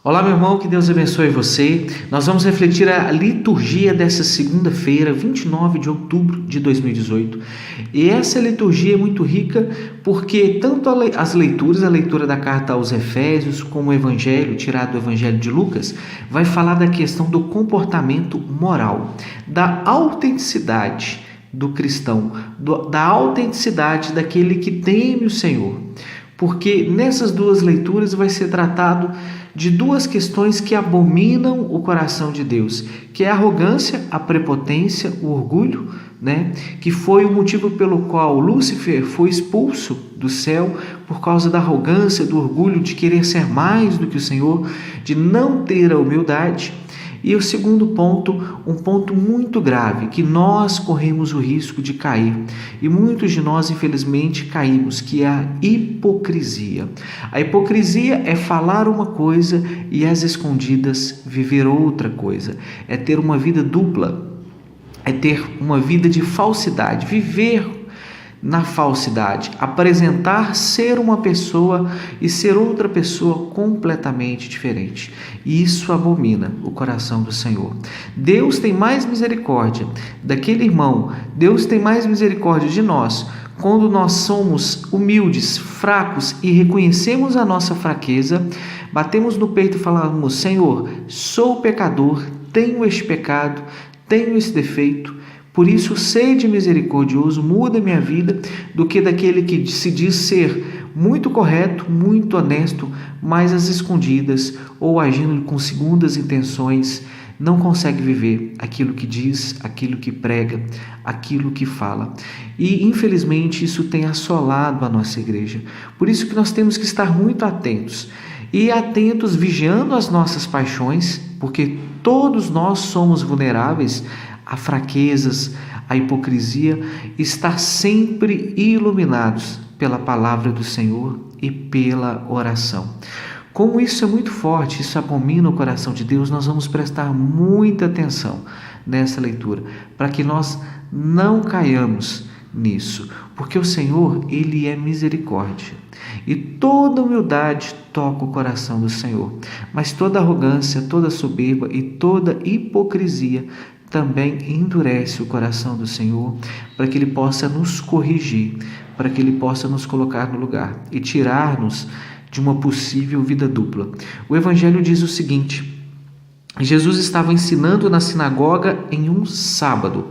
Olá, meu irmão, que Deus abençoe você. Nós vamos refletir a liturgia dessa segunda-feira, 29 de outubro de 2018. E essa liturgia é muito rica porque tanto as leituras, a leitura da carta aos Efésios, como o Evangelho, tirado do Evangelho de Lucas, vai falar da questão do comportamento moral, da autenticidade do cristão, da autenticidade daquele que teme o Senhor. Porque nessas duas leituras vai ser tratado de duas questões que abominam o coração de Deus, que é a arrogância, a prepotência, o orgulho, que foi o motivo pelo qual Lúcifer foi expulso do céu por causa da arrogância, do orgulho de querer ser mais do que o Senhor, de não ter a humildade. E o segundo ponto, um ponto muito grave, que nós corremos o risco de cair, e muitos de nós infelizmente caímos, que é a hipocrisia. A hipocrisia é falar uma coisa e às escondidas viver outra coisa, é ter uma vida dupla, é ter uma vida de falsidade, viver na falsidade, apresentar ser uma pessoa e ser outra pessoa completamente diferente. E isso abomina o coração do Senhor. Deus tem mais misericórdia daquele irmão, Deus tem mais misericórdia de nós quando nós somos humildes, fracos e reconhecemos a nossa fraqueza, batemos no peito e falamos: Senhor, sou pecador, tenho este pecado, tenho esse defeito. Por isso, sede misericordioso, muda minha vida, do que daquele que se diz ser muito correto, muito honesto, mas às escondidas ou agindo com segundas intenções, não consegue viver aquilo que diz, aquilo que prega, aquilo que fala. E, infelizmente, isso tem assolado a nossa igreja. Por isso que nós temos que estar muito atentos. E atentos, vigiando as nossas paixões, porque todos nós somos vulneráveis a fraquezas, a hipocrisia, estar sempre iluminados pela palavra do Senhor e pela oração. Como isso é muito forte, isso abomina o coração de Deus, nós vamos prestar muita atenção nessa leitura, para que nós não caiamos nisso, porque o Senhor, Ele é misericórdia, e toda humildade toca o coração do Senhor, mas toda arrogância, toda soberba e toda hipocrisia também endurece o coração do Senhor, para que Ele possa nos corrigir, para que Ele possa nos colocar no lugar e tirar-nos de uma possível vida dupla. O Evangelho diz o seguinte: Jesus estava ensinando na sinagoga em um sábado.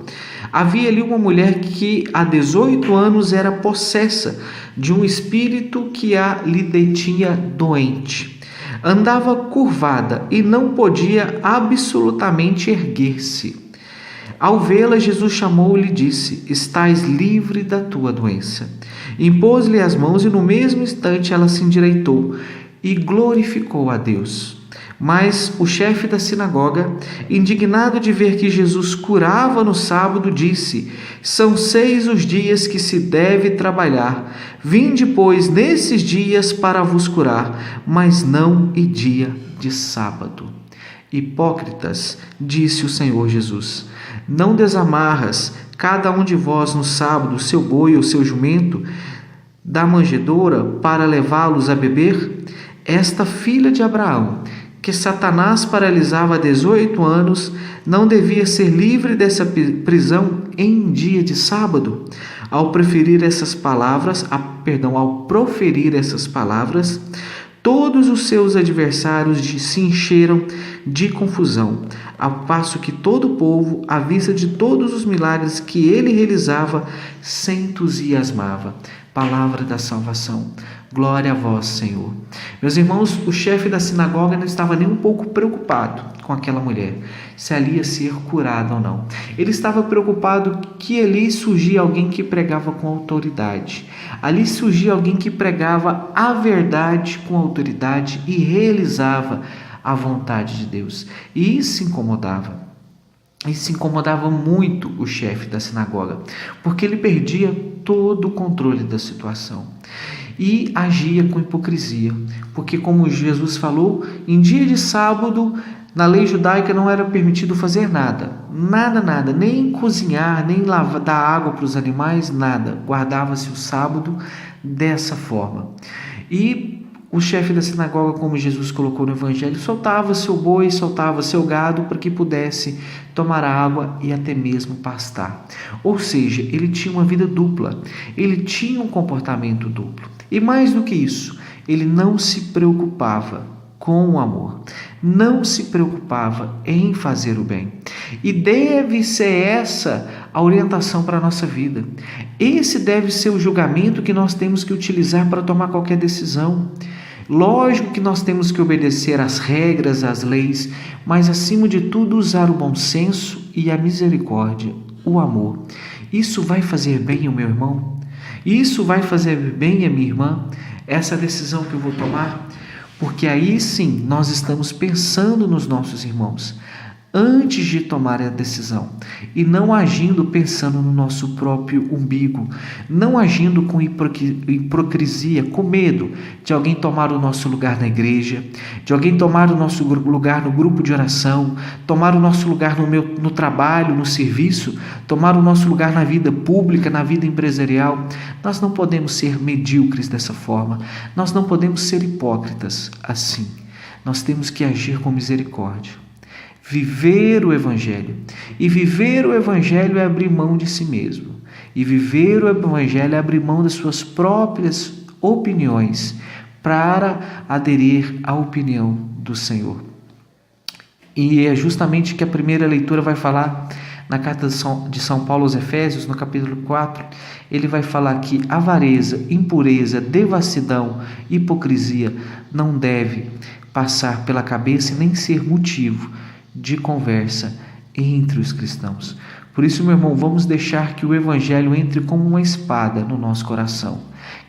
Havia ali uma mulher que há 18 anos era possessa de um espírito que a lhe detinha doente. Andava curvada e não podia absolutamente erguer-se. Ao vê-la, Jesus chamou-lhe e disse: Estás livre da tua doença. Impôs-lhe as mãos e no mesmo instante ela se endireitou e glorificou a Deus. Mas o chefe da sinagoga, indignado de ver que Jesus curava no sábado, disse: São 6 os dias que se deve trabalhar. Vinde, pois, nesses dias para vos curar, mas não em dia de sábado. Hipócritas, disse o Senhor Jesus, não desamarras cada um de vós no sábado o seu boi ou seu jumento da manjedoura para levá-los a beber? Esta filha de Abraão, que Satanás paralisava há 18 anos, não devia ser livre dessa prisão em dia de sábado? Ao proferir essas palavras, todos os seus adversários se encheram de confusão, ao passo que todo o povo, à vista de todos os milagres que ele realizava, se entusiasmava. Palavra da salvação. Glória a vós, Senhor. Meus irmãos, o chefe da sinagoga não estava nem um pouco preocupado com aquela mulher, se ali ia ser curada ou não. Ele estava preocupado que ali surgia alguém que pregava com autoridade. Ali surgia alguém que pregava a verdade com autoridade e realizava a vontade de Deus. E isso incomodava. Isso incomodava muito o chefe da sinagoga, porque ele perdia todo o controle da situação e agia com hipocrisia, porque, como Jesus falou, em dia de sábado, na lei judaica não era permitido fazer nada, nem cozinhar, nem dar água para os animais, nada. Guardava-se o sábado dessa forma. E o chefe da sinagoga, como Jesus colocou no Evangelho, soltava seu boi, soltava seu gado para que pudesse tomar água e até mesmo pastar. Ou seja, ele tinha uma vida dupla, ele tinha um comportamento duplo. E mais do que isso, ele não se preocupava com o amor, não se preocupava em fazer o bem. E deve ser essa a orientação para a nossa vida. Esse deve ser o julgamento que nós temos que utilizar para tomar qualquer decisão. Lógico que nós temos que obedecer às regras, às leis, mas acima de tudo usar o bom senso e a misericórdia, o amor. Isso vai fazer bem ao meu irmão? Isso vai fazer bem à minha irmã? Essa decisão que eu vou tomar? Porque aí sim nós estamos pensando nos nossos irmãos antes de tomar a decisão e não agindo pensando no nosso próprio umbigo, não agindo com hipocrisia, com medo de alguém tomar o nosso lugar na igreja, de alguém tomar o nosso lugar no grupo de oração, tomar o nosso lugar no trabalho, no serviço, tomar o nosso lugar na vida pública, na vida empresarial. Nós não podemos ser medíocres dessa forma, nós não podemos ser hipócritas assim. Nós temos que agir com misericórdia. Viver o Evangelho. E viver o Evangelho é abrir mão de si mesmo. E viver o Evangelho é abrir mão das suas próprias opiniões para aderir à opinião do Senhor. E é justamente que a primeira leitura vai falar na carta de São Paulo aos Efésios, no capítulo 4, ele vai falar que avareza, impureza, devassidão, hipocrisia não deve passar pela cabeça e nem ser motivo de conversa entre os cristãos. Por isso, meu irmão, vamos deixar que o Evangelho entre como uma espada no nosso coração,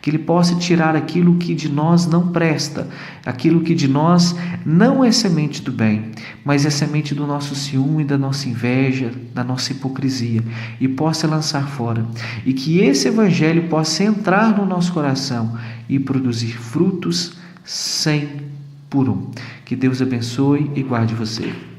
que ele possa tirar aquilo que de nós não presta, aquilo que de nós não é semente do bem, mas é semente do nosso ciúme, da nossa inveja, da nossa hipocrisia, e possa lançar fora, e que esse Evangelho possa entrar no nosso coração e produzir frutos 100 por 1. Que Deus abençoe e guarde você.